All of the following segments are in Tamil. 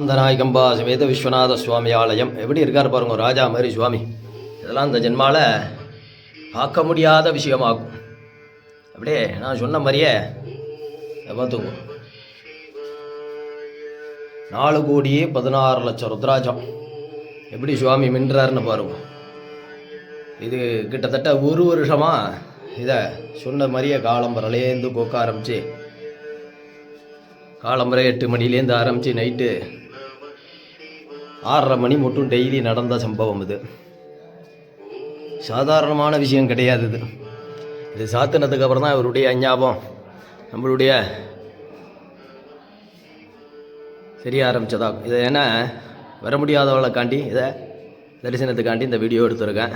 ஆனந்தநாயகம்பா சமேத விஸ்வநாத சுவாமி ஆலயம் எப்படி இருக்கார் பாருங்க, ராஜா மாதிரி சுவாமி. இதெல்லாம் இந்த ஜென்மாவில் பார்க்க முடியாத விஷயமாகும். அப்படியே நான் சொன்ன மாதிரியே பார்த்துக்குவோம். 4,16,00,000 ருத்ராஜம் எப்படி சுவாமி மின்றாருன்னு பாருங்க. இது கிட்டத்தட்ட ஒரு வருஷமாக இதை சொன்ன மாதிரியே காலம்பரலேருந்து கொக்க ஆரம்பித்து காலம்பரை 8 மணிலேருந்து ஆரம்பித்து நைட்டு 6:30 மணி மட்டும் டெய்லி நடந்த சம்பவம். இது சாதாரணமான விஷயம் கிடையாது. இது சாத்தினதுக்கு அப்புறம் தான் இவருடைய அஞ்ஞாபம் நம்மளுடைய தெரிய ஆரம்பித்ததாகும். இதை ஏன்னா வர முடியாதவளைக்காண்டி இதை தரிசனத்துக்காண்டி இந்த வீடியோ எடுத்துருக்கேன்.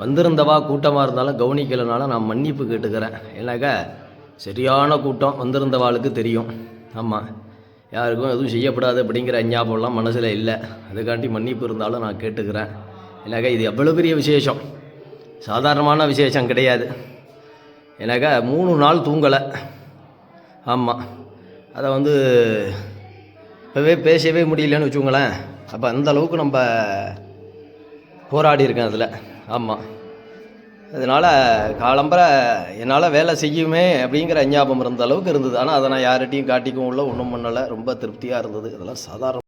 வந்திருந்தவா கூட்டமாக இருந்தாலும் கவனிக்கலைனாலும் நான் மன்னிப்பு கேட்டுக்கிறேன். ஏன்னாக்கா சரியான கூட்டம் வந்திருந்தவாளுக்கு தெரியும். ஆமாம், யாருக்கும் எதுவும் செய்யப்படாது அப்படிங்கிற அஞ்ஞாபம்லாம் மனசில் இல்லை. அதுக்காண்டி மன்னிப்பு இருந்தாலும் நான் கேட்டுக்கிறேன். ஏன்னாக்கா இது எவ்வளோ பெரிய விசேஷம், சாதாரணமான விசேஷம் கிடையாது. ஏன்னாக்கா 3 நாள் தூங்கலை. ஆமாம், அதை இப்போவே பேசவே முடியலன்னு வச்சுக்கோங்களேன். அப்போ அந்த அளவுக்கு நம்ம போராடி இருக்கேன் அதில். ஆமாம், அதனால் காலம்பரை என்னால் வேலை செய்யுமே அப்படிங்கிற ஞாபகம் இருந்த அளவுக்கு இருந்தது. ஆனால் அதை நான் யார்கிட்டையும் காட்டிக்கவும் இல்லை, ஒன்றும் பண்ணலை. ரொம்ப திருப்தியாக இருந்தது. இதெல்லாம் சாதாரண